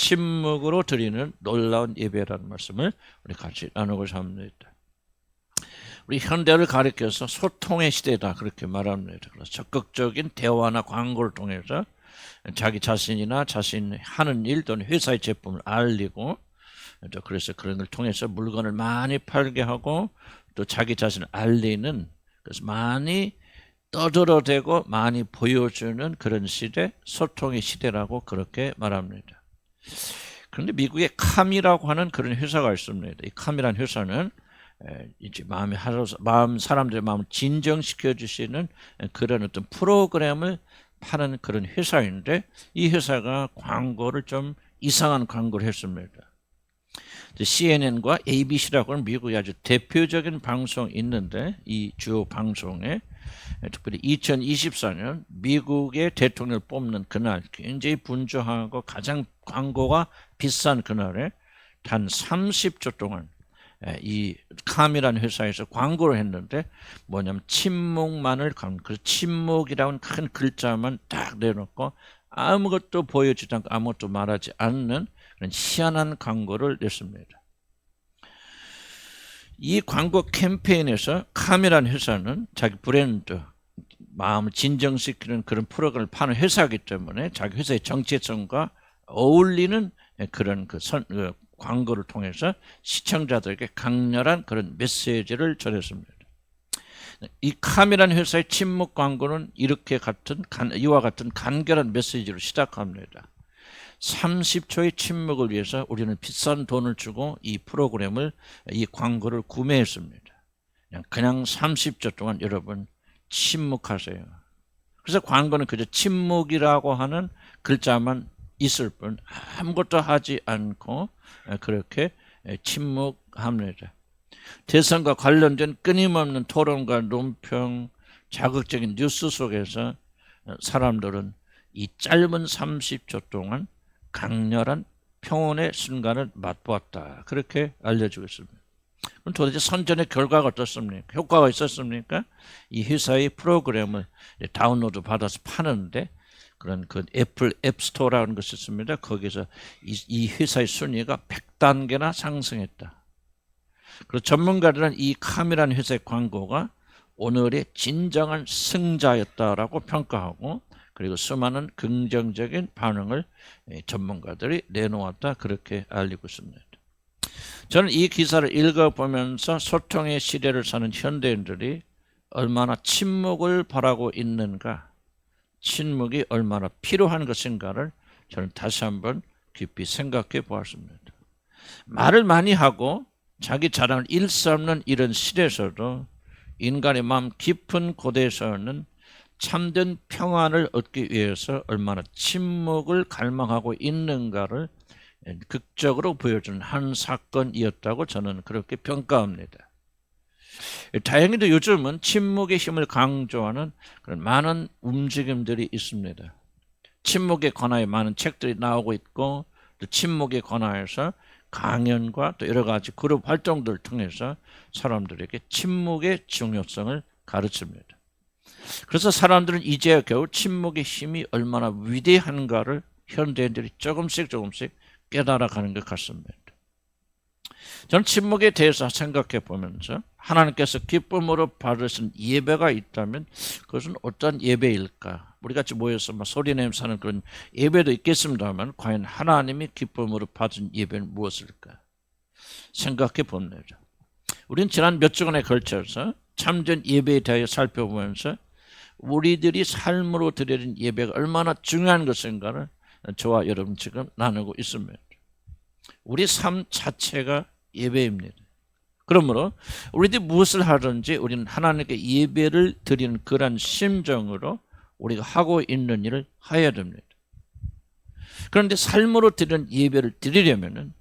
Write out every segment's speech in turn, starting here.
침묵으로 드리는 놀라운 예배라는 말씀을 우리 같이 나누고자 합니다. 우리 현대를 가리켜서 소통의 시대다 그렇게 말합니다. 그래서 적극적인 대화나 광고를 통해서 자기 자신이나 자신이 하는 일 또는 회사의 제품을 알리고, 그래서 그런 걸 통해서 물건을 많이 팔게 하고 또 자기 자신을 알리는, 그래서 많이 떠들어대고 많이 보여주는 그런 시대, 소통의 시대라고 그렇게 말합니다. 그런데 미국에 캄이라고 하는 그런 회사가 있습니다. 이 캄이라는 회사는 이제 사람들의 마음을 진정시켜 주시는 그런 어떤 프로그램을 파는 그런 회사인데, 이 회사가 광고를 좀 이상한 광고를 했습니다. CNN과 ABC라고 하는 미국의 아주 대표적인 방송이 있는데, 이 주요 방송에 특별히 2024년 미국의 대통령을 뽑는 그날, 굉장히 분주하고 가장 광고가 비싼 그날에 단 30초 동안 이 캄이라는 회사에서 광고를 했는데, 뭐냐면 침묵만을 그 침묵이라는 큰 글자만 딱 내놓고 아무것도 보여주지 않고 아무것도 말하지 않는 그런 희한한 광고를 냈습니다. 이 광고 캠페인에서 캄이라는 회사는 자기 브랜드, 마음을 진정시키는 그런 프로그램을 파는 회사이기 때문에 자기 회사의 정체성과 어울리는 그런 광고를 통해서 시청자들에게 강렬한 그런 메시지를 전했습니다. 이 캄이라는 회사의 침묵 광고는 이와 같은 간결한 메시지로 시작합니다. 30초의 침묵을 위해서 우리는 비싼 돈을 주고 이 프로그램을, 이 광고를 구매했습니다. 그냥 30초 동안 여러분 침묵하세요. 그래서 광고는 그저 침묵이라고 하는 글자만 있을 뿐 아무것도 하지 않고 그렇게 침묵합니다. 대선과 관련된 끊임없는 토론과 논평, 자극적인 뉴스 속에서 사람들은 이 짧은 30초 동안 강렬한 평온의 순간을 맛보았다, 그렇게 알려주고 있습니다. 그럼 도대체 선전의 결과가 어떻습니까? 효과가 있었습니까? 이 회사의 프로그램을 다운로드 받아서 파는데, 그런 그 애플 앱스토어라는 것이 있습니다. 거기서 이 회사의 순위가 100단계나 상승했다. 그리고 전문가들은 이 캄이라는 회사의 광고가 오늘의 진정한 승자였다라고 평가하고, 그리고 수많은 긍정적인 반응을 전문가들이 내놓았다, 그렇게 알리고 있습니다. 저는 이 기사를 읽어보면서 소통의 시대를 사는 현대인들이 얼마나 침묵을 바라고 있는가, 침묵이 얼마나 필요한 것인가를 저는 다시 한번 깊이 생각해 보았습니다. 말을 많이 하고 자기 자랑을 일삼는 이런 시대에서도 인간의 마음 깊은 곳에서는 참된 평안을 얻기 위해서 얼마나 침묵을 갈망하고 있는가를 극적으로 보여주는 한 사건이었다고 저는 그렇게 평가합니다. 다행히도 요즘은 침묵의 힘을 강조하는 그런 많은 움직임들이 있습니다. 침묵에 관하여 많은 책들이 나오고 있고, 또 침묵에 관하여서 강연과 또 여러 가지 그룹 활동들을 통해서 사람들에게 침묵의 중요성을 가르칩니다. 그래서 사람들은 이제야 겨우 침묵의 힘이 얼마나 위대한가를 현대인들이 조금씩 깨달아가는 것 같습니다. 저는 침묵에 대해서 생각해 보면서 하나님께서 기쁨으로 받으신 예배가 있다면 그것은 어떤 예배일까? 우리 같이 모여서 소리내면서 하는 그런 예배도 있겠습니다만, 과연 하나님이 기쁨으로 받은 예배는 무엇일까? 생각해 봅니다. 우리는 지난 몇 주간에 걸쳐서 참된 예배에 대하여 살펴보면서 우리들이 삶으로 드리는 예배가 얼마나 중요한 것인가를 저와 여러분 지금 나누고 있습니다. 우리 삶 자체가 예배입니다. 그러므로 우리들이 무엇을 하든지 우리는 하나님께 예배를 드리는 그런 심정으로 우리가 하고 있는 일을 해야 됩니다. 그런데 삶으로 드리는 예배를 드리려면,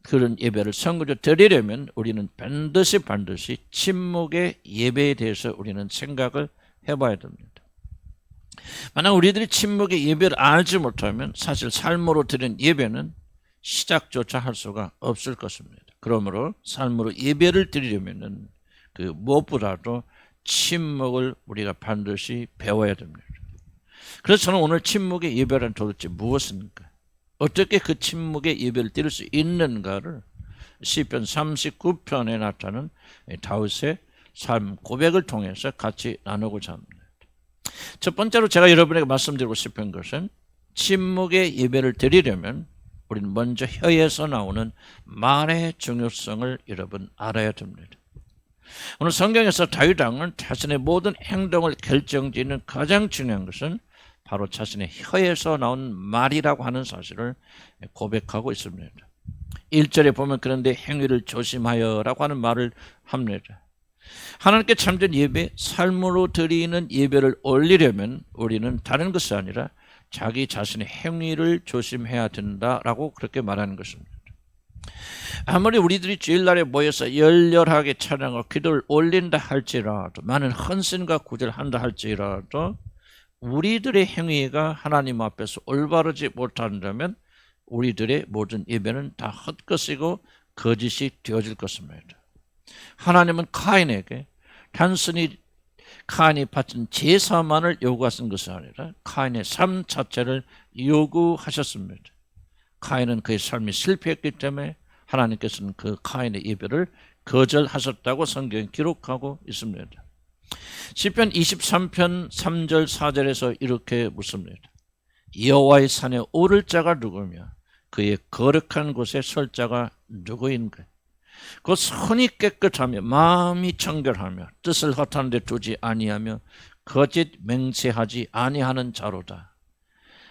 그런 예배를 선거적으로 드리려면 우리는 반드시 침묵의 예배에 대해서 우리는 생각을 해봐야 됩니다. 만약 우리들이 침묵의 예배를 알지 못하면 사실 삶으로 드리는 예배는 시작조차 할 수가 없을 것입니다. 그러므로 삶으로 예배를 드리려면 무엇보다도 침묵을 우리가 반드시 배워야 됩니다. 그래서 저는 오늘 침묵의 예배란 도대체 무엇입니까? 어떻게 그 침묵의 예배를 드릴 수 있는가를 시편 39편에 나타나는 다윗의 삶 고백을 통해서 같이 나누고자 합니다. 첫 번째로 제가 여러분에게 말씀드리고 싶은 것은 침묵의 예배를 드리려면 우리는 먼저 혀에서 나오는 말의 중요성을 여러분 알아야 됩니다. 오늘 성경에서 다윗 왕은 자신의 모든 행동을 결정짓는 가장 중요한 것은 바로 자신의 혀에서 나온 말이라고 하는 사실을 고백하고 있습니다. 1절에 보면 그런데 행위를 조심하여라고 하는 말을 합니다. 하나님께 참된 예배, 삶으로 드리는 예배를 올리려면 우리는 다른 것이 아니라 자기 자신의 행위를 조심해야 된다라고 그렇게 말하는 것입니다. 아무리 우리들이 주일날에 모여서 열렬하게 찬양하고 기도를 올린다 할지라도, 많은 헌신과 구제를 한다 할지라도 우리들의 행위가 하나님 앞에서 올바르지 못한다면 우리들의 모든 예배는 다 헛것이고 거짓이 되어질 것입니다. 하나님은 카인에게 단순히 카인이 바친 제사만을 요구하신 것이 아니라 카인의 삶 자체를 요구하셨습니다. 카인은 그의 삶이 실패했기 때문에 하나님께서는 그 카인의 예배를 거절하셨다고 성경에 기록하고 있습니다. 시편 23편 3절 4절에서 이렇게 묻습니다. 여호와의 산에 오를 자가 누구며 그의 거룩한 곳에 설 자가 누구인가? 그 손이 깨끗하며 마음이 정결하며 뜻을 허탄 데 두지 아니하며 거짓 맹세하지 아니하는 자로다.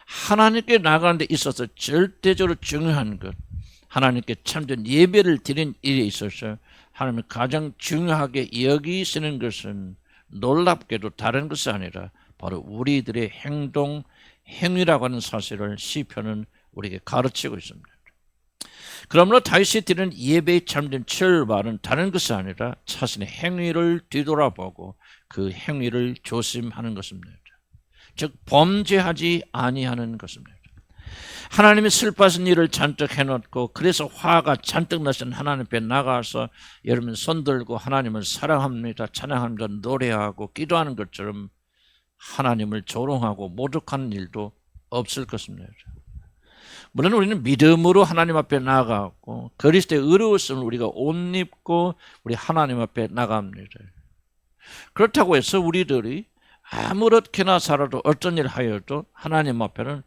하나님께 나가는 데 있어서 절대적으로 중요한 것, 하나님께 참된 예배를 드린 일에 있어서 하나님이 가장 중요하게 여기시는 것은 놀랍게도 다른 것이 아니라 바로 우리들의 행동, 행위라고 하는 사실을 시편은 우리에게 가르치고 있습니다. 그러므로 다윗이 드리는 예배의 참된 출발은 다른 것이 아니라 자신의 행위를 뒤돌아보고 그 행위를 조심하는 것입니다. 즉 범죄하지 아니하는 것입니다. 하나님이 슬퍼하신 일을 잔뜩 해놓고 그래서 화가 잔뜩 나신 하나님 앞에 나가서 여러분 손들고 하나님을 사랑합니다, 찬양합니다, 노래하고 기도하는 것처럼 하나님을 조롱하고 모독하는 일도 없을 것입니다. 물론 우리는 믿음으로 하나님 앞에 나가고 그리스도의 의로우심을 우리가 옷 입고 우리 하나님 앞에 나갑니다. 그렇다고 해서 우리들이 아무렇게나 살아도 어떤 일 하여도 하나님 앞에는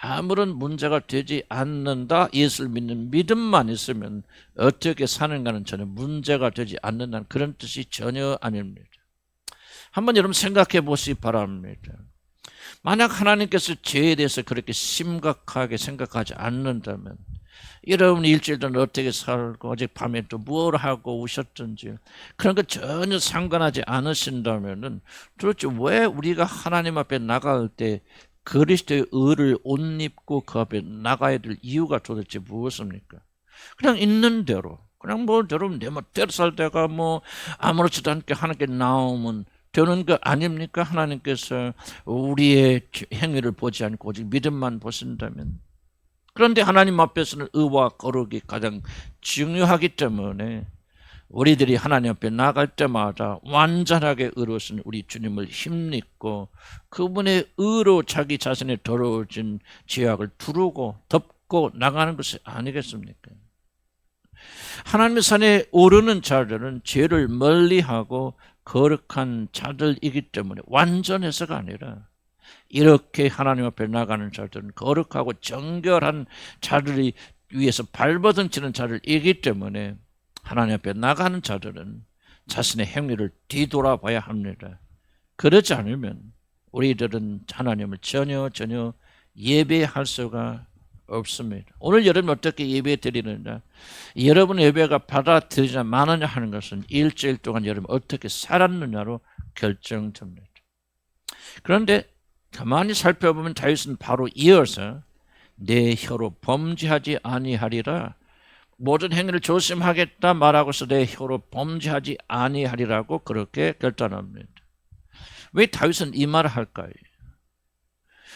아무런 문제가 되지 않는다, 예수를 믿는 믿음만 있으면 어떻게 사는가는 전혀 문제가 되지 않는다는 그런 뜻이 전혀 아닙니다. 한번 여러분 생각해 보시기 바랍니다. 만약 하나님께서 죄에 대해서 그렇게 심각하게 생각하지 않는다면 여러분 일주일 동안 어떻게 살고 어제 밤에 또 뭘 하고 오셨든지 그런 거 전혀 상관하지 않으신다면 도대체 왜 우리가 하나님 앞에 나갈 때 그리스도의 의를 옷 입고 그 앞에 나가야 될 이유가 도대체 무엇입니까? 그냥 있는 대로 그냥 뭐 여러분 내 멋대로 살다가 뭐 아무렇지도 않게 하나님께 나오면 되는 거 아닙니까? 하나님께서 우리의 행위를 보지 않고 오직 믿음만 보신다면. 그런데 하나님 앞에서는 의와 거룩이 가장 중요하기 때문에 우리들이 하나님 앞에 나갈 때마다 완전하게 의로우신 우리 주님을 힘입고 그분의 의로 자기 자신의 더러워진 죄악을 두르고 덮고 나가는 것이 아니겠습니까? 하나님의 산에 오르는 자들은 죄를 멀리하고 거룩한 자들이기 때문에 완전해서가 아니라 이렇게 하나님 앞에 나가는 자들은 거룩하고 정결한 자들이 위에서 발버둥치는 자들이기 때문에 하나님 앞에 나가는 자들은 자신의 행위를 뒤돌아봐야 합니다. 그러지 않으면 우리들은 하나님을 전혀 예배할 수가 없습니다. 오늘 여러분 어떻게 예배 드리느냐, 여러분의 예배가 받아들이지 마느냐 하는 것은 일주일 동안 여러분 어떻게 살았느냐로 결정됩니다. 그런데 가만히 살펴보면 다윗은 바로 이어서 내 혀로 범죄하지 아니하리라, 모든 행위를 조심하겠다 말하고서 내 혀로 범죄하지 아니하리라고 그렇게 결단합니다. 왜 다윗은 이 말을 할까요?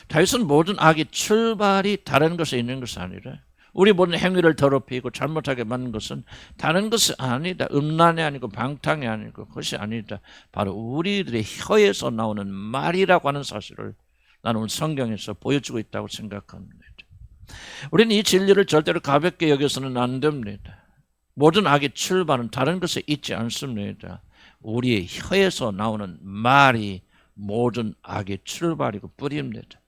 다윗은 모든 악의 출발이 다른 것에 있는 것이 아니라 우리 모든 행위를 더럽히고 잘못하게 만든 것은 다른 것이 아니다. 음란이 아니고 방탕이 아니고 그것이 아니다. 바로 우리들의 혀에서 나오는 말이라고 하는 사실을 나는 오늘 성경에서 보여주고 있다고 생각합니다. 우리는 이 진리를 절대로 가볍게 여겨서는 안 됩니다. 모든 악의 출발은 다른 것에 있지 않습니다. 우리의 혀에서 나오는 말이 모든 악의 출발이고 뿌리입니다.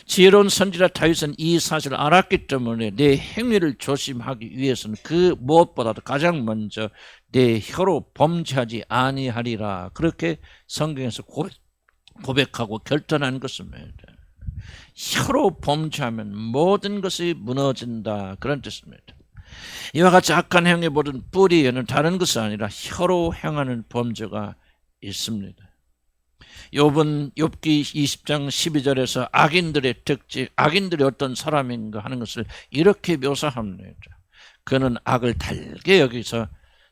지혜로운 선지자 다윗은 이 사실을 알았기 때문에 내 행위를 조심하기 위해서는 그 무엇보다도 가장 먼저 내 혀로 범죄하지 아니하리라, 그렇게 성경에서 고백하고 결단한 것입니다. 혀로 범죄하면 모든 것이 무너진다, 그런 뜻입니다. 이와 같이 악한 행위 모든 뿌리에는 다른 것이 아니라 혀로 행하는 범죄가 있습니다. 욥기 20장 12절에서 악인들의 특징, 악인들이 어떤 사람인가 하는 것을 이렇게 묘사합니다. 그는 악을 달게 여기서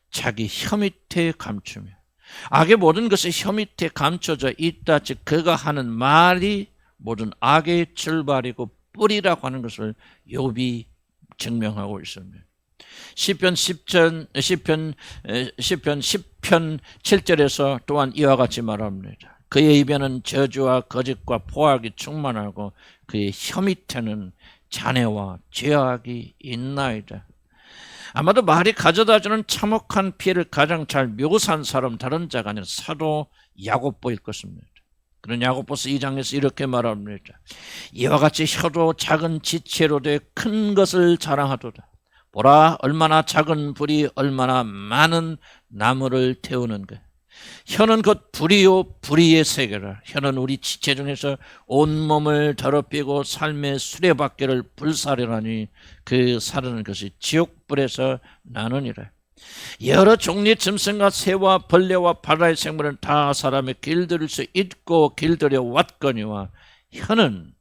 자기 혀 밑에 감추며, 악의 모든 것이 혀 밑에 감춰져 있다, 즉 그가 하는 말이 모든 악의 출발이고 뿌리라고 하는 것을 욥이 증명하고 있습니다. 시편 10편 7절에서 또한 이와 같이 말합니다. 그의 입에는 저주와 거짓과 포악이 충만하고 그의 혀 밑에는 잔해와 죄악이 있나이다. 아마도 말이 가져다주는 참혹한 피해를 가장 잘 묘사한 사람 다른 자가 아니라 사도 야고보일 것입니다. 그런 야고보서 2장에서 이렇게 말합니다. 이와 같이 혀도 작은 지체로 돼 큰 것을 자랑하도다. 보라, 얼마나 작은 불이 얼마나 많은 나무를 태우는가. 혀는 곧 불이요 불의의 세계라. 혀는 우리 지체 중에서 온몸을 더럽히고 삶의 수레바퀴를 불사르라니 그 사르는 것이 지옥불에서 나느니라. 여러 종류의 짐승과 새와 벌레와 바다의 생물은 다 사람의 길들일 수 있고 길들여 왔거니와 혀는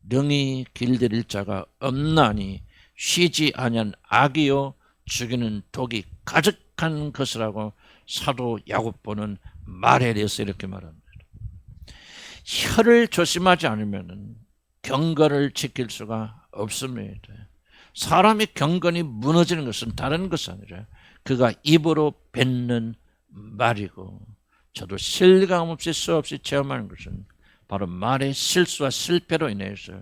능히 길들일 자가 없나니 쉬지 아니한 악이요 죽이는 독이 가득한 것이라고 사도 야고보는 말에 대해서 이렇게 말합니다. 혀를 조심하지 않으면 경건을 지킬 수가 없습니다. 사람의 경건이 무너지는 것은 다른 것이 아니라 그가 입으로 뱉는 말이고, 저도 실감없이 수없이 체험하는 것은 바로 말의 실수와 실패로 인해서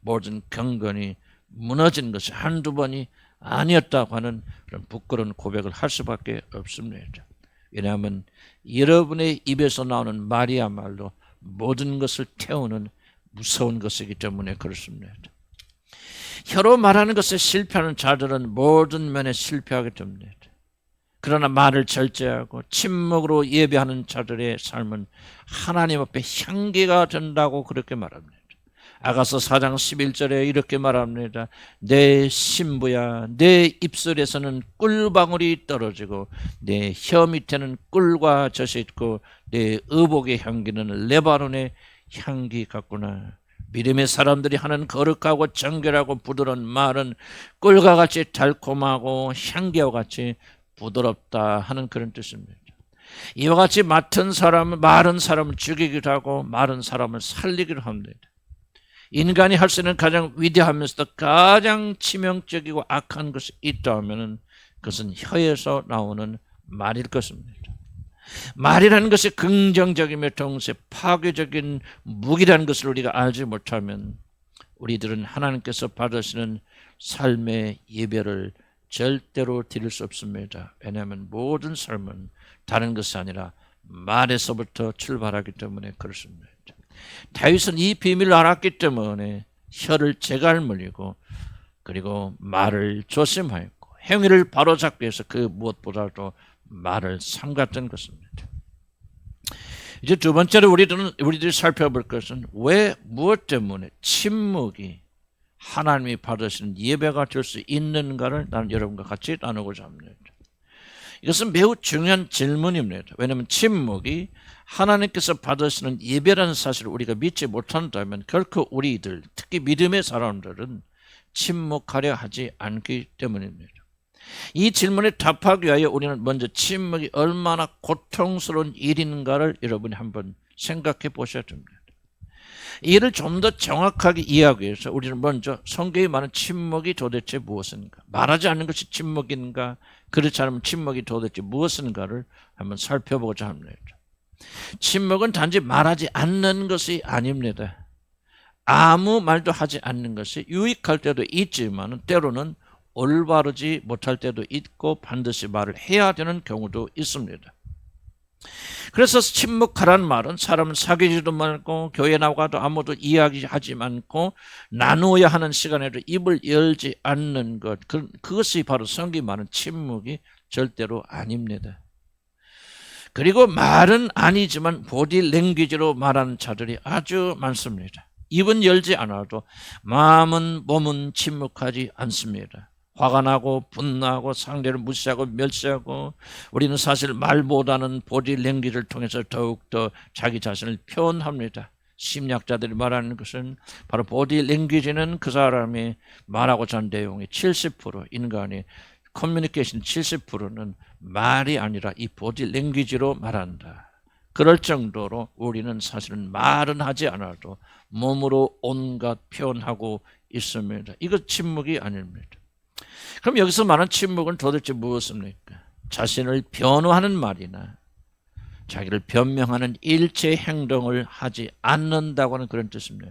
모든 경건이 무너진 것이 한두 번이 아니었다고 하는 그런 부끄러운 고백을 할 수밖에 없습니다. 왜냐하면 여러분의 입에서 나오는 말이야말로 모든 것을 태우는 무서운 것이기 때문에 그렇습니다. 혀로 말하는 것에 실패하는 자들은 모든 면에 실패하게 됩니다. 그러나 말을 절제하고 침묵으로 예배하는 자들의 삶은 하나님 앞에 향기가 된다고 그렇게 말합니다. 아가서 4장 11절에 이렇게 말합니다. 내 신부야, 내 입술에서는 꿀방울이 떨어지고 내 혀 밑에는 꿀과 젖이 있고 내 의복의 향기는 레바논의 향기 같구나. 믿음의 사람들이 하는 거룩하고 정결하고 부드러운 말은 꿀과 같이 달콤하고 향기와 같이 부드럽다 하는 그런 뜻입니다. 이와 같이 마른 사람을 죽이기도 하고 마른 사람을 살리기도 합니다. 인간이 할 수 있는 가장 위대하면서도 가장 치명적이고 악한 것이 있다 하면 그것은 혀에서 나오는 말일 것입니다. 말이라는 것이 긍정적이며 동시에 파괴적인 무기라는 것을 우리가 알지 못하면 우리들은 하나님께서 받으시는 삶의 예배를 절대로 드릴 수 없습니다. 왜냐하면 모든 삶은 다른 것이 아니라 말에서부터 출발하기 때문에 그렇습니다. 다윗은 이 비밀을 알았기 때문에 혀를 제갈물리고 그리고 말을 조심하였고 행위를 바로잡기 위해서 그 무엇보다도 말을 삼갔던 것입니다. 이제 두 번째로 우리들이 살펴볼 것은 왜 무엇 때문에 침묵이 하나님이 받으시는 예배가 될 수 있는가를 나는 여러분과 같이 나누고자 합니다. 이것은 매우 중요한 질문입니다. 왜냐하면 침묵이 하나님께서 받으시는 예배라는 사실을 우리가 믿지 못한다면 결코 우리들, 특히 믿음의 사람들은 침묵하려 하지 않기 때문입니다. 이 질문에 답하기 위하여 우리는 먼저 침묵이 얼마나 고통스러운 일인가를 여러분이 한번 생각해 보셔야 됩니다. 이를 좀 더 정확하게 이해하기 위해서 우리는 먼저 성경에 말하는 침묵이 도대체 무엇인가, 말하지 않는 것이 침묵인가, 그렇지 않으면 침묵이 도대체 무엇인가를 한번 살펴보고자 합니다. 침묵은 단지 말하지 않는 것이 아닙니다. 아무 말도 하지 않는 것이 유익할 때도 있지만 때로는 올바르지 못할 때도 있고 반드시 말을 해야 되는 경우도 있습니다. 그래서 침묵하란 말은 사람은 사귀지도 말고 교회 나가도 아무도 이야기하지 않고 나누어야 하는 시간에도 입을 열지 않는 것, 그것이 바로 성경이 말하는 침묵이 절대로 아닙니다. 그리고 말은 아니지만 보디 랭귀지로 말하는 자들이 아주 많습니다. 입은 열지 않아도 마음은 몸은 침묵하지 않습니다. 화가 나고 분노하고 상대를 무시하고 멸시하고 우리는 사실 말보다는 보디 랭귀지를 통해서 더욱더 자기 자신을 표현합니다. 심리학자들이 말하는 것은 바로 보디 랭귀지는 그 사람이 말하고자 하는 내용의 70%, 인간이 커뮤니케이션 70%는 말이 아니라 이 보디 랭귀지로 말한다. 그럴 정도로 우리는 사실은 말은 하지 않아도 몸으로 온갖 표현하고 있습니다. 이거 침묵이 아닙니다. 그럼 여기서 말하는 침묵은 도대체 무엇입니까? 자신을 변호하는 말이나 자기를 변명하는 일체 행동을 하지 않는다고 하는 그런 뜻입니다.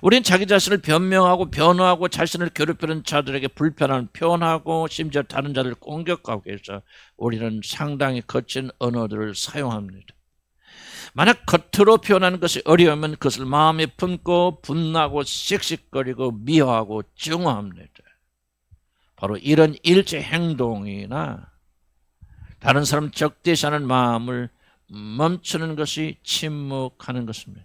우리는 자기 자신을 변명하고 변호하고 자신을 괴롭히는 자들에게 불편함을 표현하고 심지어 다른 자들을 공격하기 위해서 우리는 상당히 거친 언어들을 사용합니다. 만약 겉으로 표현하는 것이 어려우면 그것을 마음에 품고 분노하고 씩씩거리고 미워하고 증오합니다. 바로 이런 일체 행동이나 다른 사람 적대시하는 마음을 멈추는 것이 침묵하는 것입니다.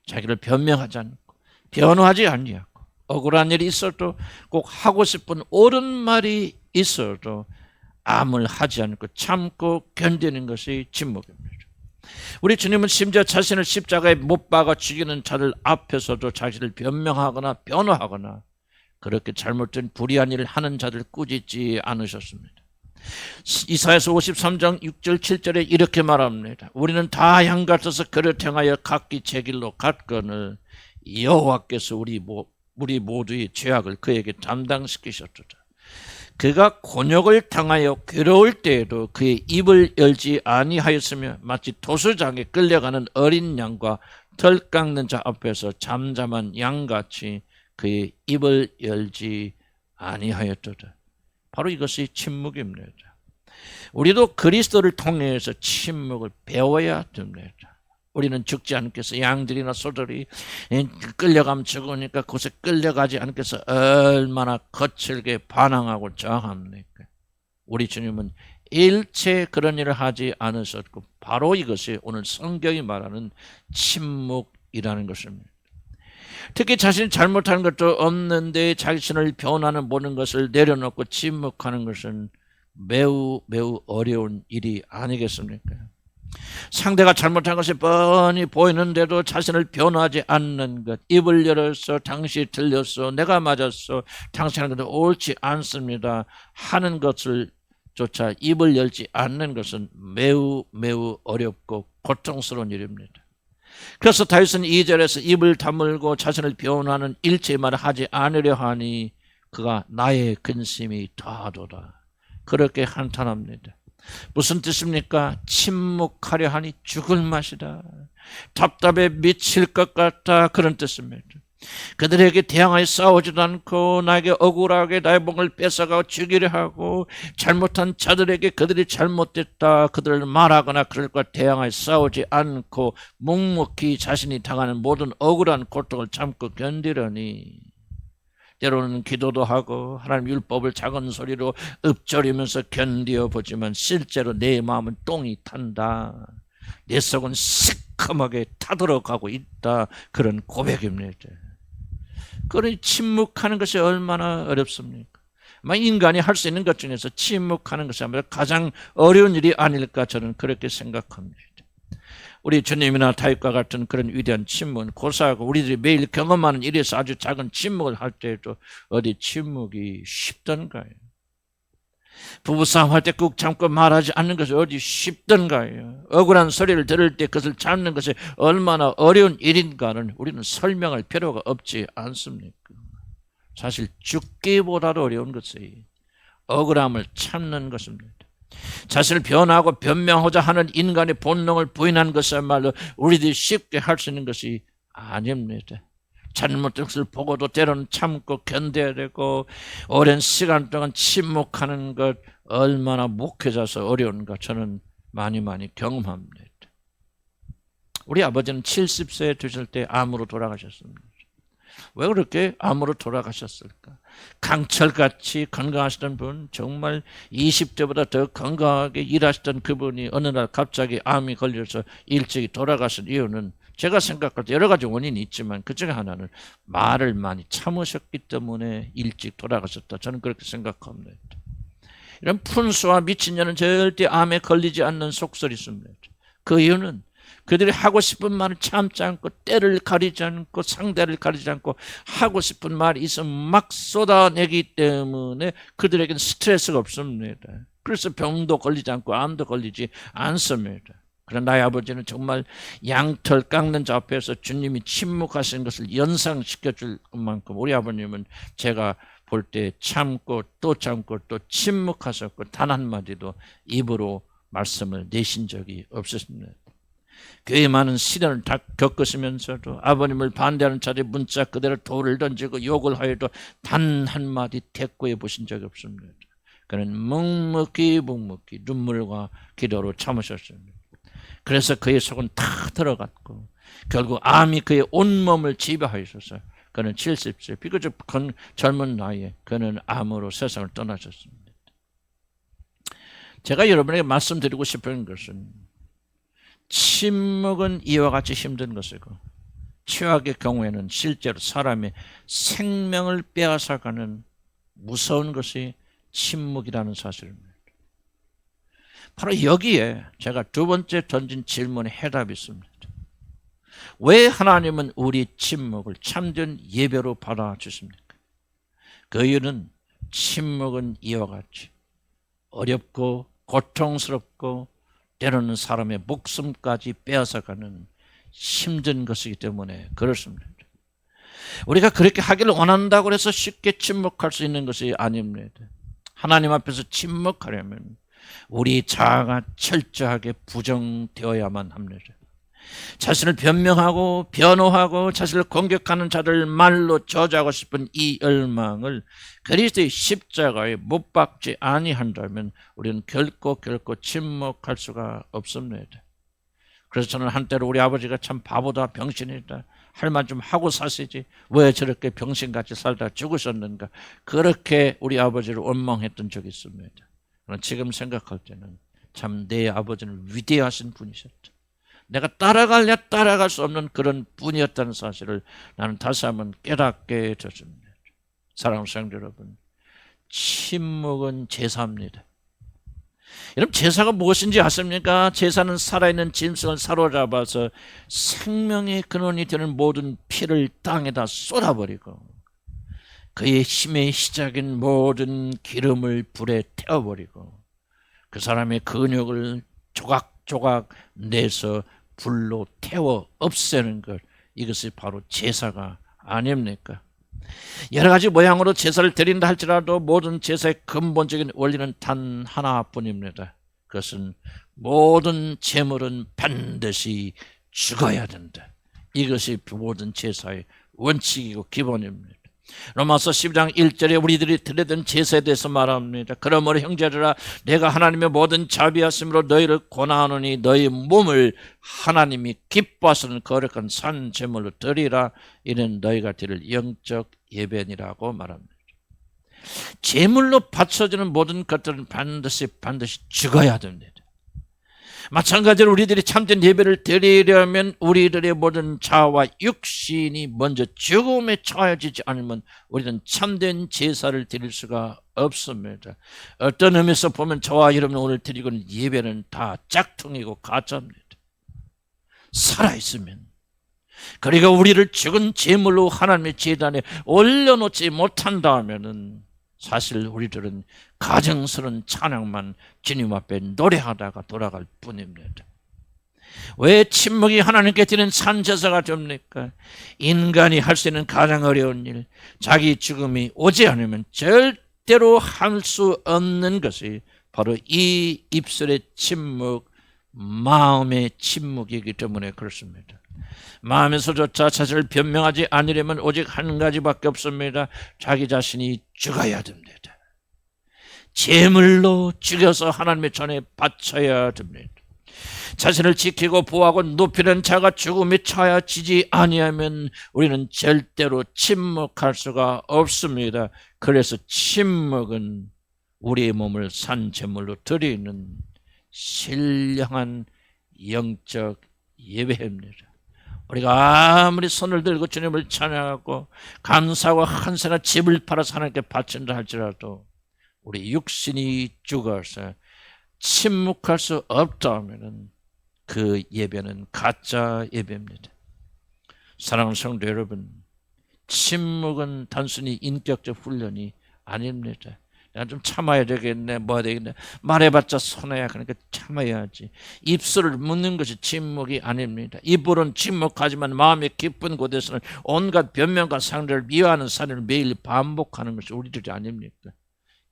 자기를 변명하지 않고 변호하지 아니하고 억울한 일이 있어도 꼭 하고 싶은 옳은 말이 있어도 암을 하지 않고 참고 견디는 것이 침묵입니다. 우리 주님은 심지어 자신을 십자가에 못 박아 죽이는 자들 앞에서도 자신을 변명하거나 변호하거나 그렇게 잘못된 불의한 일을 하는 자들 꾸짖지 않으셨습니다. 이사야서 53장 6절 7절에 이렇게 말합니다. 우리는 다 양 같아서 그릇 행하여 각기 제 길로 갔거늘 여호와께서 우리 모두의 죄악을 그에게 담당시키셨도다. 그가 곤욕을 당하여 괴로울 때에도 그의 입을 열지 아니하였으며 마치 도수장에 끌려가는 어린 양과 털 깎는 자 앞에서 잠잠한 양같이 그의 입을 열지 아니하였도다. 바로 이것이 침묵입니다. 우리도 그리스도를 통해서 침묵을 배워야 됩니다. 우리는 죽지 않게 해서 양들이나 소들이 끌려가면 죽으니까 그곳에 끌려가지 않게 해서 얼마나 거칠게 반항하고 저항합니까? 우리 주님은 일체 그런 일을 하지 않으셨고 바로 이것이 오늘 성경이 말하는 침묵이라는 것입니다. 특히 자신이 잘못하는 것도 없는데 자신을 변호하는 모든 것을 내려놓고 침묵하는 것은 매우 어려운 일이 아니겠습니까? 상대가 잘못한 것이 뻔히 보이는데도 자신을 변호하지 않는 것, 입을 열어서 당신이 틀렸어, 내가 맞았어, 당신은 것도 옳지 않습니다 하는 것을 조차 입을 열지 않는 것은 매우 어렵고 고통스러운 일입니다. 그래서 다윗은 2절에서 입을 다물고 자신을 변호하는 일체의 말을 하지 않으려 하니 그가 나의 근심이 더하도다. 그렇게 한탄합니다. 무슨 뜻입니까? 침묵하려 하니 죽을 맛이다. 답답해 미칠 것 같다. 그런 뜻입니다. 그들에게 대항하여 싸우지도 않고 나에게 억울하게 나의 몸을 뺏어가고 죽이려 하고 잘못한 자들에게 그들이 잘못됐다 그들을 말하거나 그들과 대항하여 싸우지 않고 묵묵히 자신이 당하는 모든 억울한 고통을 참고 견디려니 때로는 기도도 하고 하나님 율법을 작은 소리로 읊조리면서 견디어보지만 실제로 내 마음은 똥이 탄다. 내 속은 시커멓게 타들어가고 있다. 그런 고백입니다. 그러니 침묵하는 것이 얼마나 어렵습니까? 인간이 할 수 있는 것 중에서 침묵하는 것이 아마 가장 어려운 일이 아닐까 저는 그렇게 생각합니다. 우리 주님이나 다윗과 같은 그런 위대한 침묵은 고사하고 우리들이 매일 경험하는 일에서 아주 작은 침묵을 할 때에도 어디 침묵이 쉽던가요? 부부싸움 할 때 꾹 참고 말하지 않는 것이 어디 쉽던가요? 억울한 소리를 들을 때 그것을 참는 것이 얼마나 어려운 일인가는 우리는 설명할 필요가 없지 않습니까? 사실 죽기보다도 어려운 것이 억울함을 참는 것입니다. 자신을 변호하고 변명하고자 하는 인간의 본능을 부인하는 것이야말로 우리들이 쉽게 할 수 있는 것이 아닙니다. 잘못된 것을 보고도 때로는 참고 견뎌야 되고, 오랜 시간 동안 침묵하는 것 얼마나 목회자서 어려운가 저는 많이 경험합니다. 우리 아버지는 70세 되실 때 암으로 돌아가셨습니다. 왜 그렇게 암으로 돌아가셨을까? 강철같이 건강하시던 분, 정말 20대보다 더 건강하게 일하시던 그분이 어느 날 갑자기 암이 걸려서 일찍 돌아가신 이유는 제가 생각할 때 여러 가지 원인이 있지만 그 중에 하나는 말을 많이 참으셨기 때문에 일찍 돌아가셨다. 저는 그렇게 생각합니다. 이런 푼수와 미친년은 절대 암에 걸리지 않는 속설이 있습니다. 그 이유는 그들이 하고 싶은 말을 참지 않고, 때를 가리지 않고, 상대를 가리지 않고, 하고 싶은 말이 있으면 막 쏟아내기 때문에 그들에게는 스트레스가 없습니다. 그래서 병도 걸리지 않고 암도 걸리지 않습니다. 그러나 나의 아버지는 정말 양털 깎는 자 앞에서 주님이 침묵하신 것을 연상시켜 줄 만큼 우리 아버님은 제가 볼 때 참고 또 침묵하셨고 단 한마디도 입으로 말씀을 내신 적이 없었습니다. 교회 많은 시련을 다 겪으시면서도 아버님을 반대하는 자리에 문자 그대로 돌을 던지고 욕을 하여도 단 한마디 대꾸해 보신 적이 없습니다. 그는 묵묵히 눈물과 기도로 참으셨습니다. 그래서 그의 속은 다 들어갔고 결국 암이 그의 온몸을 지배하였어서 그는 70세 비교적 젊은 나이에 그는 암으로 세상을 떠나셨습니다. 제가 여러분에게 말씀드리고 싶은 것은 침묵은 이와 같이 힘든 것이고 최악의 경우에는 실제로 사람의 생명을 빼앗아가는 무서운 것이 침묵이라는 사실입니다. 바로 여기에 제가 두 번째 던진 질문의 해답이 있습니다. 왜 하나님은 우리 침묵을 참된 예배로 받아주십니까? 그 이유는 침묵은 이와 같이 어렵고 고통스럽고 때로는 사람의 목숨까지 빼앗아가는 힘든 것이기 때문에 그렇습니다. 우리가 그렇게 하기를 원한다고 해서 쉽게 침묵할 수 있는 것이 아닙니다. 하나님 앞에서 침묵하려면 우리 자아가 철저하게 부정되어야만 합니다. 자신을 변명하고 변호하고 자신을 공격하는 자를 말로 저주하고 싶은 이 열망을 그리스도의 십자가에 못 박지 아니한다면 우리는 결코 침묵할 수가 없습니다. 그래서 저는 한때로 우리 아버지가 참 바보다 병신이다, 할 말 좀 하고 사시지 왜 저렇게 병신같이 살다 죽으셨는가, 그렇게 우리 아버지를 원망했던 적이 있습니다. 그러나 지금 생각할 때는 참 내 아버지는 위대하신 분이셨다, 내가 따라갈 수 없는 그런 분이었다는 사실을 나는 다시 한번 깨닫게 됐습니다. 사랑하는 성도 여러분, 침묵은 제사입니다. 여러분, 제사가 무엇인지 아십니까? 제사는 살아있는 짐승을 사로잡아서 생명의 근원이 되는 모든 피를 땅에다 쏟아버리고 그의 힘의 시작인 모든 기름을 불에 태워버리고 그 사람의 근육을 조각조각 내서 불로 태워 없애는 것, 이것이 바로 제사가 아닙니까? 여러 가지 모양으로 제사를 드린다 할지라도 모든 제사의 근본적인 원리는 단 하나뿐입니다. 그것은 모든 제물은 반드시 죽어야 된다. 이것이 모든 제사의 원칙이고 기본입니다. 로마서 12장 1절에 우리들이 드리던 제사에 대해서 말합니다. 그러므로 형제들아, 내가 하나님의 모든 자비하심으로 너희를 권하노니 너희 몸을 하나님이 기뻐하시는 거룩한 산 제물로 드리라. 이는 너희가 드릴 영적 예배니라고 말합니다. 제물로 바쳐지는 모든 것들은 반드시 죽어야 됩니다. 마찬가지로 우리들이 참된 예배를 드리려면 우리들의 모든 자아와 육신이 먼저 죽음에 처해지지 않으면 우리는 참된 제사를 드릴 수가 없습니다. 어떤 의미에서 보면 저와 여러분 오늘 드리고 있는 예배는 다 짝퉁이고 가짜입니다. 살아있으면, 그리고 우리를 죽은 제물로 하나님의 제단에 올려놓지 못한다면은 사실 우리들은 가증스러운 찬양만 주님 앞에 노래하다가 돌아갈 뿐입니다. 왜 침묵이 하나님께 드리는 산제사가 됩니까? 인간이 할 수 있는 가장 어려운 일, 자기 죽음이 오지 않으면 절대로 할 수 없는 것이 바로 이 입술의 침묵, 마음의 침묵이기 때문에 그렇습니다. 마음에서조차 자신을 변명하지 않으려면 오직 한 가지밖에 없습니다. 자기 자신이 죽어야 됩니다. 제물로 죽여서 하나님의 전에 바쳐야 됩니다. 자신을 지키고 보호하고 높이는 자가 죽음에 처하지지 아니하면 우리는 절대로 침묵할 수가 없습니다. 그래서 침묵은 우리의 몸을 산 제물로 드리는 신령한 영적 예배입니다. 우리가 아무리 손을 들고 주님을 찬양하고 감사하고 한세나 집을 팔아서 하나님께 바친다 할지라도 우리 육신이 죽어서 침묵할 수 없다면 그 예배는 가짜 예배입니다. 사랑하는 성도 여러분, 침묵은 단순히 인격적 훈련이 아닙니다. 내가 좀 참아야 되겠네, 뭐 되겠네. 말해봤자 손해야. 그러니까 참아야지. 입술을 묻는 것이 침묵이 아닙니다. 입으로는 침묵하지만 마음의 깊은 곳에서는 온갖 변명과 상대를 미워하는 사례를 매일 반복하는 것이 우리들이 아닙니까?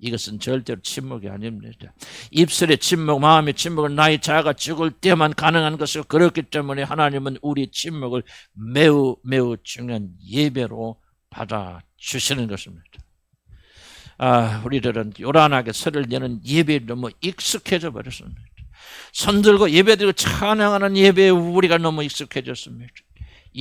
이것은 절대로 침묵이 아닙니다. 입술의 침묵, 마음의 침묵은 나의 자아가 죽을 때만 가능한 것이고 그렇기 때문에 하나님은 우리 침묵을 매우 매우 중요한 예배로 받아주시는 것입니다. 우리들은 요란하게 설을 내는 예배에 너무 익숙해져 버렸습니다. 손들고 예배드리고 찬양하는 예배에 우리가 너무 익숙해졌습니다.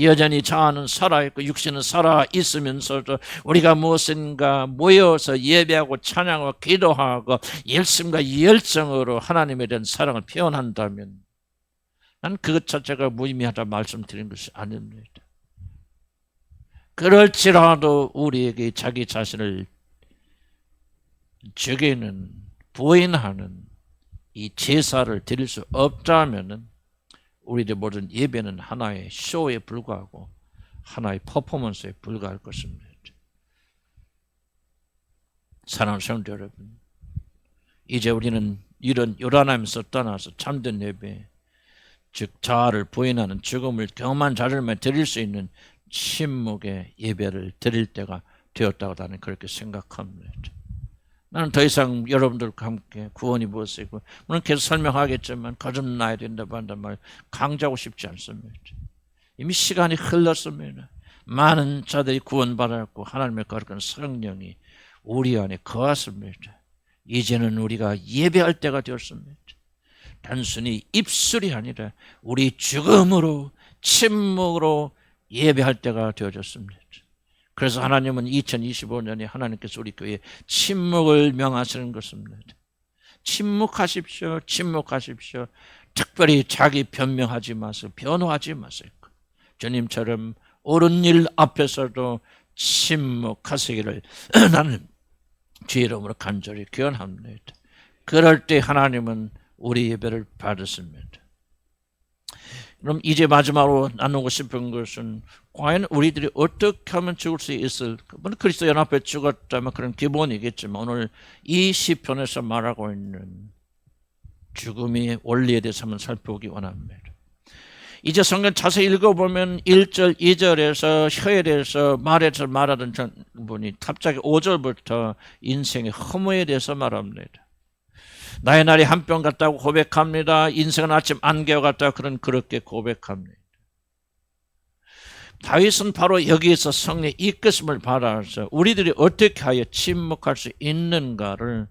여전히 자아는 살아있고 육신은 살아있으면서도 우리가 무엇인가 모여서 예배하고 찬양하고 기도하고 열심과 열정으로 하나님에 대한 사랑을 표현한다면 난 그것 자체가 무의미하다 말씀드린 것이 아닙니다. 그럴지라도 우리에게 자기 자신을 죽이는 부인하는 이 제사를 드릴 수 없다면 우리들 모든 예배는 하나의 쇼에 불과하고 하나의 퍼포먼스에 불과할 것입니다. 사랑하는 성도 여러분, 이제 우리는 이런 요란함에서 떠나서 참된 예배, 즉 자아를 부인하는 죽음을 경험한 자들만 드릴 수 있는 침묵의 예배를 드릴 때가 되었다고 나는 그렇게 생각합니다. 나는 더 이상 여러분들과 함께 구원이 무엇이고 물론 계속 설명하겠지만 거듭나야 된다고 한단 말 강조하고 싶지 않습니다. 이미 시간이 흘렀습니다. 많은 자들이 구원받았고 하나님의 거룩한 성령이 우리 안에 거하십니다. 이제는 우리가 예배할 때가 되었습니다. 단순히 입술이 아니라 우리 죽음으로 침묵으로 예배할 때가 되어졌습니다. 그래서 하나님은 2025년에 하나님께서 우리 교회에 침묵을 명하시는 것입니다. 침묵하십시오. 침묵하십시오. 특별히 자기 변명하지 마세요. 변호하지 마세요. 주님처럼 옳은 일 앞에서도 침묵하시기를 나는 주의 이름으로 간절히 기원합니다. 그럴 때 하나님은 우리 예배를 받으십니다. 그럼 이제 마지막으로 나누고 싶은 것은 과연 우리들이 어떻게 하면 죽을 수 있을까? 물론 그리스도 연합에 죽었다면 그런 기본이겠지만 오늘 이 시편에서 말하고 있는 죽음의 원리에 대해서 한번 살펴보기 원합니다. 이제 성경 자세히 읽어보면 1절, 2절에서 혀에 대해서 말에서 말하던 분이 갑자기 5절부터 인생의 허무에 대해서 말합니다. 나의 날이 한 뼘 같다고 고백합니다. 인생은 아침 안개와 같다고 그렇게 고백합니다. 다윗은 바로 여기에서 성령의 이끄심을 받아서 우리들이 어떻게 하여 침묵할 수 있는가를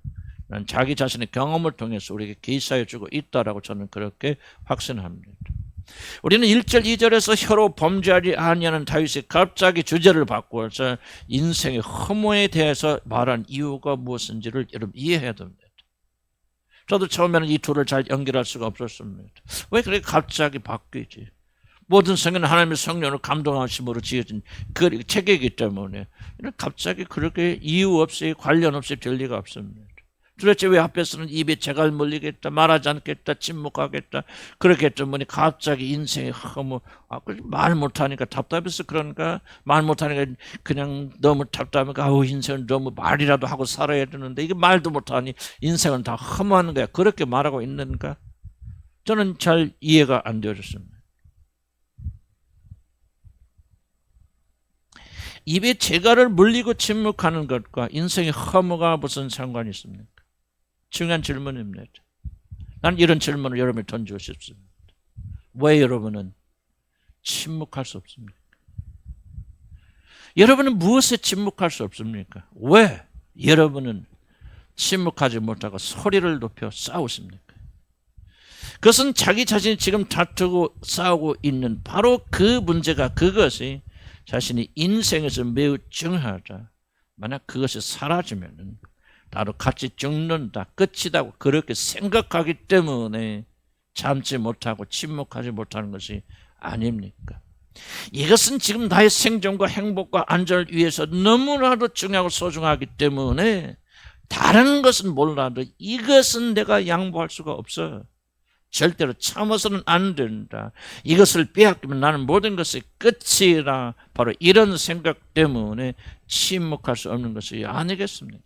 자기 자신의 경험을 통해서 우리에게 계시하여 주고 있다라고 저는 그렇게 확신합니다. 우리는 1절, 2절에서 혀로 범죄하지 아니하는 다윗이 갑자기 주제를 바꾸어서 인생의 허무에 대해서 말한 이유가 무엇인지를 여러분 이해해야 됩니다. 저도 처음에는 이 둘을 잘 연결할 수가 없었습니다. 왜 그렇게 갑자기 바뀌지? 모든 성경은 하나님의 성령으로 감동하심으로 지어진 그 책이기 때문에 갑자기 그렇게 이유 없이 관련 없이 될 리가 없습니다. 도대체 왜 앞에서는 입에 재갈 물리겠다, 말하지 않겠다, 침묵하겠다 그렇게 했던 분이 갑자기 인생의 허무, 말 못하니까 답답해서 그런가, 말 못하니까 그냥 너무 답답하니까 인생은 너무 말이라도 하고 살아야 되는데 이게 말도 못하니 인생은 다 허무한 거야. 그렇게 말하고 있는가? 저는 잘 이해가 안 되어졌습니다. 입에 재갈을 물리고 침묵하는 것과 인생의 허무가 무슨 상관이 있습니까? 중요한 질문입니다. 난 이런 질문을 여러분이 던지고 싶습니다. 왜 여러분은 침묵할 수 없습니까? 여러분은 무엇에 침묵할 수 없습니까? 왜 여러분은 침묵하지 못하고 소리를 높여 싸우십니까? 그것은 자기 자신이 지금 다투고 싸우고 있는 바로 그 문제가, 그것이 자신이 인생에서 매우 중요하다. 만약 그것이 사라지면은 나도 같이 죽는다, 끝이다, 그렇게 생각하기 때문에 참지 못하고 침묵하지 못하는 것이 아닙니까? 이것은 지금 나의 생존과 행복과 안전을 위해서 너무나도 중요하고 소중하기 때문에 다른 것은 몰라도 이것은 내가 양보할 수가 없어. 절대로 참아서는 안 된다. 이것을 빼앗기면 나는 모든 것의 끝이라. 바로 이런 생각 때문에 침묵할 수 없는 것이 아니겠습니까?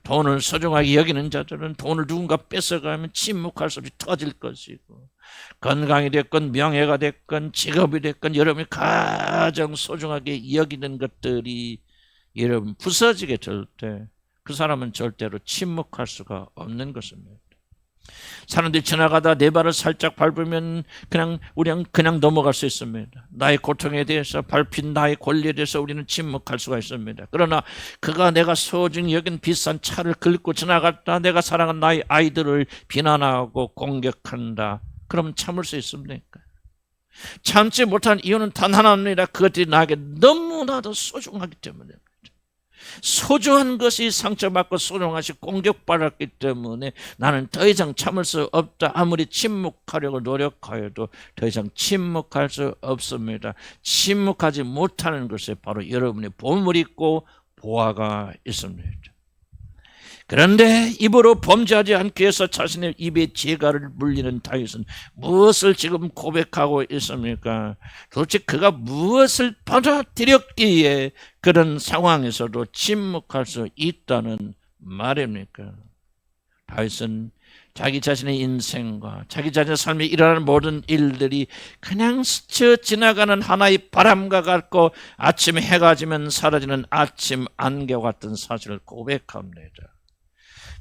돈을 소중하게 여기는 자들은 돈을 누군가 뺏어가면 침묵할 수 없이 터질 것이고, 건강이 됐건 명예가 됐건 직업이 됐건 여러분이 가장 소중하게 여기는 것들이 여러분 부서지게 될 때 그 사람은 절대로 침묵할 수가 없는 것입니다. 사람들이 지나가다 내 발을 살짝 밟으면 그냥 넘어갈 수 있습니다. 나의 고통에 대해서, 밟힌 나의 권리에 대해서 우리는 침묵할 수가 있습니다. 그러나 그가 내가 소중히 여긴 비싼 차를 긁고 지나갔다, 내가 사랑한 나의 아이들을 비난하고 공격한다, 그럼 참을 수 있습니까? 참지 못한 이유는 단 하나입니다. 그것들이 나에게 너무나도 소중하기 때문입니다. 소중한 것이 상처받고 소중하시 공격받았기 때문에 나는 더 이상 참을 수 없다. 아무리 침묵하려고 노력하여도 더 이상 침묵할 수 없습니다. 침묵하지 못하는 것에 바로 여러분의 보물이 있고 보화가 있습니다. 그런데 입으로 범죄하지 않기 위해서 자신의 입에 재갈을 물리는 다윗은 무엇을 지금 고백하고 있습니까? 도대체 그가 무엇을 받아들였기에 그런 상황에서도 침묵할 수 있다는 말입니까? 다윗은 자기 자신의 인생과 자기 자신의 삶에 일어나는 모든 일들이 그냥 스쳐 지나가는 하나의 바람과 같고 아침에 해가 지면 사라지는 아침 안개와 같은 사실을 고백합니다.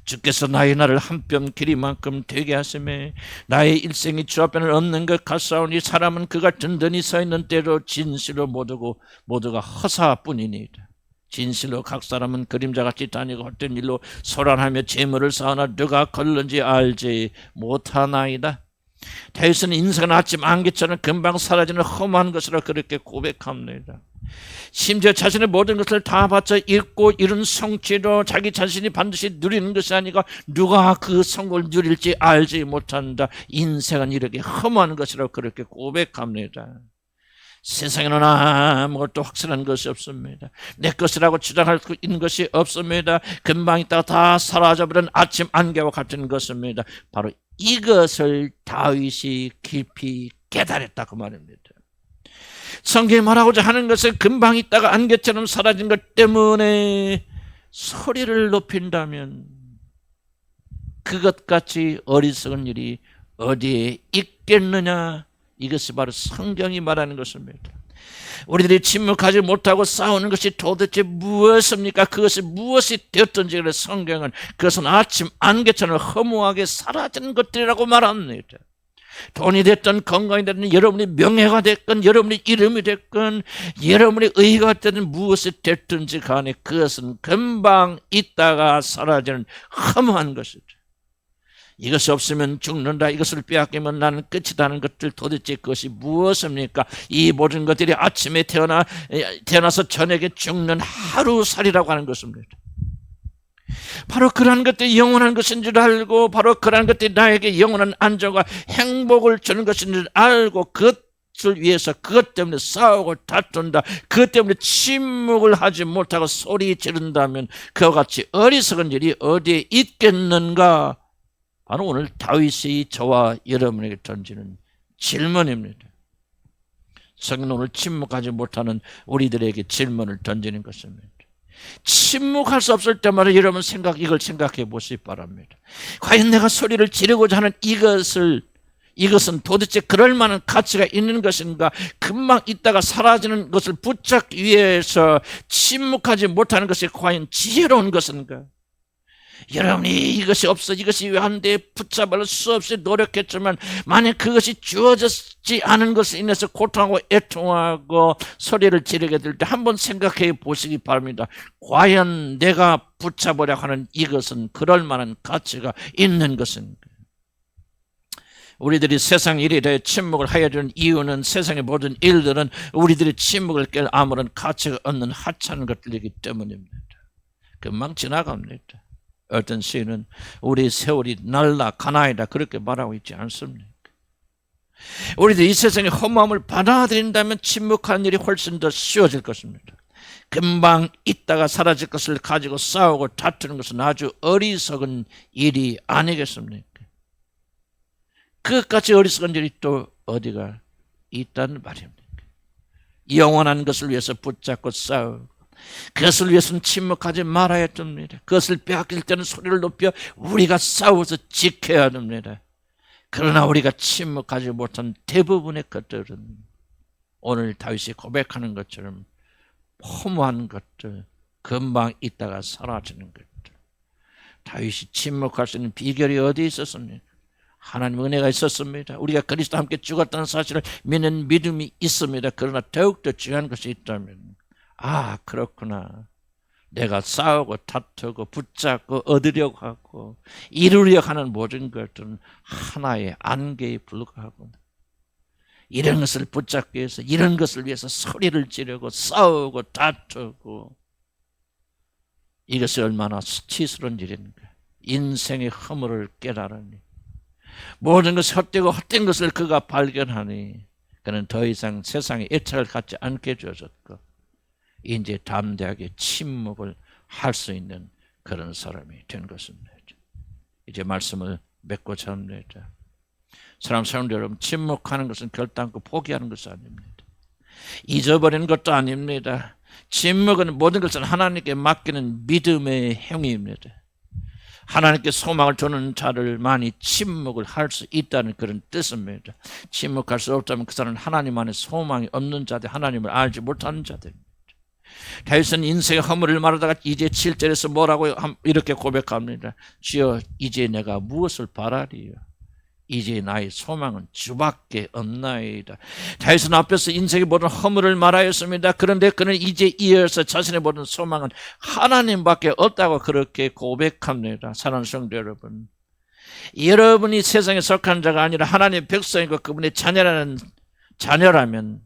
주께서 나의 날을 한 뼘 길이만큼 되게 하시매 나의 일생이 주 앞에는 없는 것 같사오니 사람은 그가 든든히 서 있는 때로 진실로 모두가 허사뿐이니이다. 진실로 각 사람은 그림자같이 다니고 헛된 일로 소란하며 재물을 쌓으나 누가 걸는지 알지 못하나이다. 다윗은 인생은 아침 안개처럼 금방 사라지는 허무한 것이라 그렇게 고백합니다. 심지어 자신의 모든 것을 다 바쳐 잃고 이룬 성취로 자기 자신이 반드시 누리는 것이 아니고 누가 그 성공을 누릴지 알지 못한다. 인생은 이렇게 허무한 것이라고 그렇게 고백합니다. 세상에는 아무것도 확실한 것이 없습니다. 내 것이라고 주장할 수 있는 것이 없습니다. 금방 있다가 다 사라져버린 아침 안개와 같은 것입니다. 바로 이것을 다윗이 깊이 깨달았다고 말입니다. 성경이 말하고자 하는 것은 금방 있다가 안개처럼 사라진 것 때문에 소리를 높인다면 그것같이 어리석은 일이 어디에 있겠느냐. 이것이 바로 성경이 말하는 것입니다. 우리들이 침묵하지 못하고 싸우는 것이 도대체 무엇입니까? 그것이 무엇이 되었든지 간에 성경은 그것은 아침 안개처럼 허무하게 사라지는 것들이라고 말합니다. 돈이 됐든 건강이 됐든 여러분의 명예가 됐건 여러분의 이름이 됐건 여러분의 의가 됐든 무엇이 됐든지 간에 그것은 금방 있다가 사라지는 허무한 것이죠. 이것이 없으면 죽는다, 이것을 빼앗기면 나는 끝이다는 것들, 도대체 그것이 무엇입니까? 이 모든 것들이 아침에 태어나서 저녁에 죽는 하루살이라고 하는 것입니다. 바로 그러한 것들이 영원한 것인 줄 알고 바로 그러한 것들이 나에게 영원한 안정과 행복을 주는 것인 줄 알고 그것을 위해서 그것 때문에 싸우고 다툰다, 그것 때문에 침묵을 하지 못하고 소리 지른다면 그와 같이 어리석은 일이 어디에 있겠는가? 바로 오늘 다윗이 저와 여러분에게 던지는 질문입니다. 성경은 오늘 침묵하지 못하는 우리들에게 질문을 던지는 것입니다. 침묵할 수 없을 때마다 여러분 이걸 생각해 보시기 바랍니다. 과연 내가 소리를 지르고자 하는 이것은 도대체 그럴 만한 가치가 있는 것인가? 금방 있다가 사라지는 것을 붙잡기 위해서 침묵하지 못하는 것이 과연 지혜로운 것인가? 여러분이 이것이 없어, 이것이 왜 안 돼, 붙잡을 수 없이 노력했지만 만약 그것이 주어졌지 않은 것을 인해서 고통하고 애통하고 소리를 지르게 될 때 한번 생각해 보시기 바랍니다. 과연 내가 붙잡으려 하는 이것은 그럴 만한 가치가 있는 것인가? 우리들이 세상 일에 대해 침묵을 하여야 되는 이유는 세상의 모든 일들은 우리들이 침묵을 깰 아무런 가치가 없는 하찮은 것들이기 때문입니다. 금방 지나갑니다. 어떤 시인은 우리 세월이 날아가나이다 그렇게 말하고 있지 않습니까? 우리들이 이 세상의 허무함을 받아들인다면 침묵하는 일이 훨씬 더 쉬워질 것입니다. 금방 있다가 사라질 것을 가지고 싸우고 다투는 것은 아주 어리석은 일이 아니겠습니까? 그것까지 어리석은 일이 또 어디가 있다는 말입니까? 영원한 것을 위해서 붙잡고 싸우고 그것을 위해서는 침묵하지 말아야 됩니다. 그것을 빼앗길 때는 소리를 높여 우리가 싸워서 지켜야 됩니다. 그러나 우리가 침묵하지 못한 대부분의 것들은 오늘 다윗이 고백하는 것처럼 허무한 것들, 금방 있다가 사라지는 것들. 다윗이 침묵할 수 있는 비결이 어디에 있었습니까? 하나님 은혜가 있었습니다. 우리가 그리스도와 함께 죽었다는 사실을 믿는 믿음이 있습니다. 그러나 더욱더 중요한 것이 있다면 아 그렇구나. 내가 싸우고 다투고 붙잡고 얻으려고 하고 이루려고 하는 모든 것들은 하나의 안개에 불과하구나. 이런 것을 붙잡기 위해서 이런 것을 위해서 소리를 지르고 싸우고 다투고 이것이 얼마나 수치스러운 일인가. 인생의 허물을 깨달으니 모든 것이 헛되고 헛된 것을 그가 발견하니 그는 더 이상 세상에 애착을 갖지 않게 되어졌고 이제 담대하게 침묵을 할 수 있는 그런 사람이 된 것입니다. 이제 말씀을 맺고자 합니다. 사랑하는 성도 여러분, 침묵하는 것은 결단코 포기하는 것이 아닙니다. 잊어버리는 것도 아닙니다. 침묵은 모든 것을 하나님께 맡기는 믿음의 행위입니다. 하나님께 소망을 두는 자를 많이 침묵을 할 수 있다는 그런 뜻입니다. 침묵할 수 없다면 그 사람은 하나님 안에 소망이 없는 자들, 하나님을 알지 못하는 자들입니다. 다윗은 인생의 허물을 말하다가 이제 7절에서 뭐라고 이렇게 고백합니다. 주여 이제 내가 무엇을 바라리요? 이제 나의 소망은 주밖에 없나이다. 다윗은 앞에서 인생의 모든 허물을 말하였습니다. 그런데 그는 이제 이어서 자신의 모든 소망은 하나님밖에 없다고 그렇게 고백합니다. 사랑하는 성도 여러분, 여러분이 세상에 속한 자가 아니라 하나님의 백성이고 그분의 자녀라면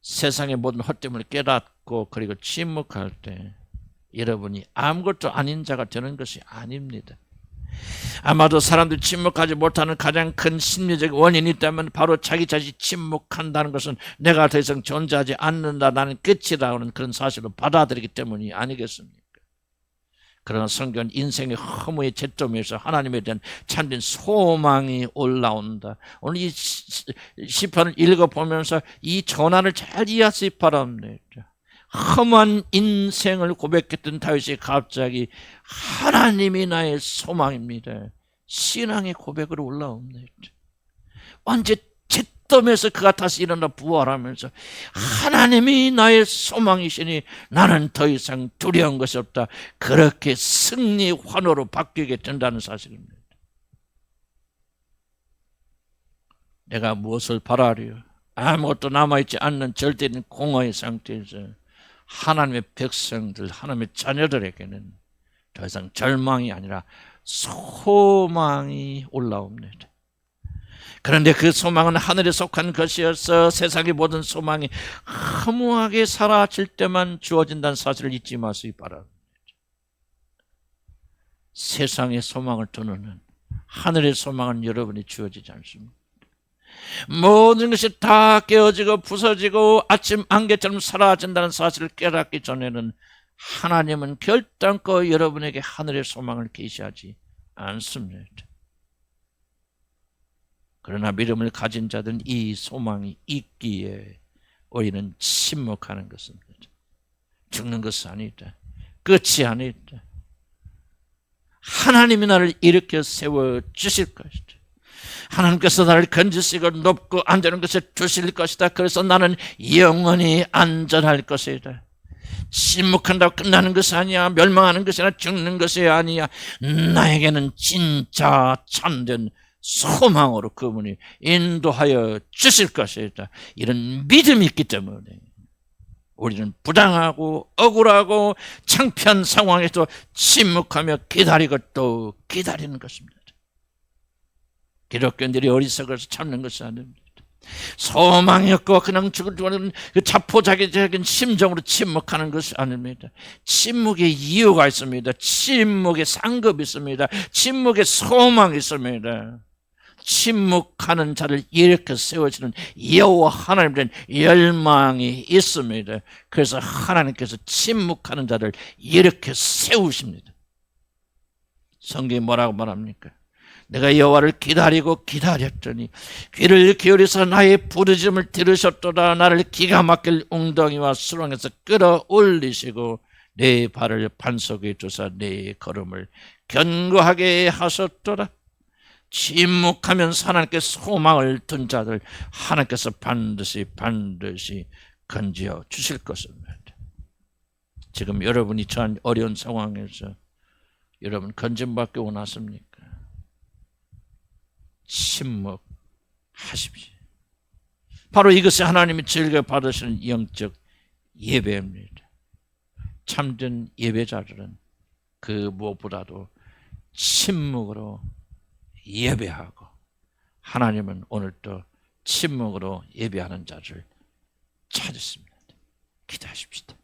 세상의 모든 헛됨을 깨닫고 그리고 침묵할 때 여러분이 아무것도 아닌 자가 되는 것이 아닙니다. 아마도 사람들이 침묵하지 못하는 가장 큰 심리적 원인이 있다면 바로 자기 자신이 침묵한다는 것은 내가 더 이상 존재하지 않는다, 나는 끝이라는 그런 사실을 받아들이기 때문이 아니겠습니까? 그러나 성경은 인생의 허무의 채점에서 하나님에 대한 참된 소망이 올라온다. 오늘 이 시편을 읽어보면서 이 전환을 잘 이해하시기 바랍니다. 험한 인생을 고백했던 다윗이 갑자기 하나님이 나의 소망입니다. 신앙의 고백으로 올라옵니다. 언제 채점에서 그가 다시 일어나 부활하면서 하나님이 나의 소망이시니 나는 더 이상 두려운 것이 없다. 그렇게 승리 환호로 바뀌게 된다는 사실입니다. 내가 무엇을 바라리요? 아무것도 남아있지 않는 절대적인 공허의 상태에서 하나님의 백성들, 하나님의 자녀들에게는 더 이상 절망이 아니라 소망이 올라옵니다. 그런데 그 소망은 하늘에 속한 것이어서 세상의 모든 소망이 허무하게 사라질 때만 주어진다는 사실을 잊지 마시기 바랍니다. 세상의 소망을 두는 하늘의 소망은 여러분이 주어지지 않습니다. 모든 것이 다 깨어지고 부서지고 아침 안개처럼 사라진다는 사실을 깨닫기 전에는 하나님은 결단코 여러분에게 하늘의 소망을 계시하지 않습니다. 그러나 믿음을 가진 자들은 이 소망이 있기에 우리는 침묵하는 것입니다. 죽는 것이 아니다. 끝이 아니다. 하나님이 나를 일으켜 세워주실 것이다. 하나님께서 나를 건지시고 높고 안전한 것을 주실 것이다. 그래서 나는 영원히 안전할 것이다. 침묵한다고 끝나는 것이 아니야. 멸망하는 것이 아니라 죽는 것이 아니야. 나에게는 진짜 참된 소망으로 그분이 인도하여 주실 것이다. 이런 믿음이 있기 때문에 우리는 부당하고 억울하고 창피한 상황에서 침묵하며 기다리고 또 기다리는 것입니다. 기독교인들이 어리석어서 참는 것이 아닙니다. 소망이 없고 그냥 죽는 그 자포자기적인 심정으로 침묵하는 것이 아닙니다. 침묵의 이유가 있습니다. 침묵의 상급이 있습니다. 침묵의 소망이 있습니다. 침묵하는 자를 일으켜 세워지는 여호와 하나님에 대한 열망이 있습니다. 그래서 하나님께서 침묵하는 자를 일으켜 세우십니다. 성경이 뭐라고 말합니까? 내가 여호와를 기다리고 기다렸더니 귀를 기울이서 나의 부르짖음을 들으셨도다. 나를 기가 막힐 웅덩이와 수렁에서 끌어올리시고 내 발을 반석에 두사 내 걸음을 견고하게 하셨도다. 침묵하면서 하나님께 소망을 둔 자들 하나님께서 반드시 건지어 주실 것입니다. 지금 여러분이 처한 어려운 상황에서 여러분 건짐받기 원하십니까? 침묵하십시오. 바로 이것이 하나님이 즐겨 받으시는 영적 예배입니다. 참된 예배자들은 그 무엇보다도 침묵으로 예배하고 하나님은 오늘도 침묵으로 예배하는 자를 찾으십니다. 기도하십시다.